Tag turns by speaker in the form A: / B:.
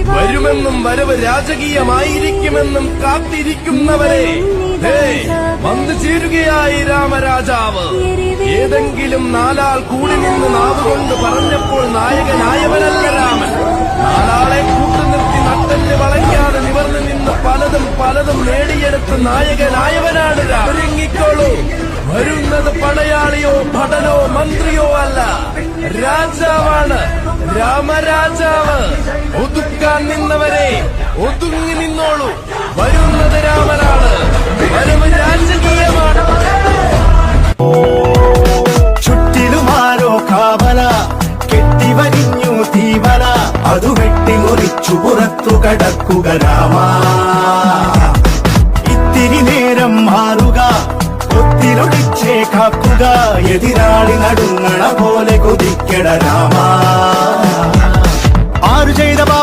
A: വരുമെന്നും വരവ് രാജകീയമായിരിക്കുമെന്നും കാത്തിരിക്കുന്നവരെ വന്നു ചേരുകയായി രാമരാജാവ്. ഏതെങ്കിലും നാലാൾ കൂടി നിന്ന് നാവുകൊണ്ട് പറഞ്ഞപ്പോൾ നായകനായവനല്ല രാമൻ. നാലാളെ കൂട്ടുനിർത്തി നട്ടല് വളയ്ക്കാതെ നിവർന്നു നിന്ന് പലതും നേടിയെടുത്ത് നായകനായവനാണ് രാമൻ. ഒരുങ്ങിക്കോളൂ, വരുന്നത് പടയാളിയോ ഭടനോ മന്ത്രിയോ അല്ല, രാജാവാണ്, രാമരാജാവ്. ഒതുക്കാൻ നിന്നവരെ ഒതുങ്ങി നിന്നോളൂ, വരുന്നത് രാമനാണ്, വരവ് രാജകീയമാണ്.
B: ചുറ്റിലുമാരോ കാവല കെട്ടിവരിഞ്ഞു തീവല, അതു വെട്ടിമുറിച്ചു പുറത്തു കടക്കുക രാമ. ഇത്തിരി നേരം മാറുക, ഒത്തിലൊടിച്ചേ കാക്കുക, എതിരാളി നടുങ്ങണ പോലെ കൊതിക്കട രാമ. ആരു ചെയ്ത പാപം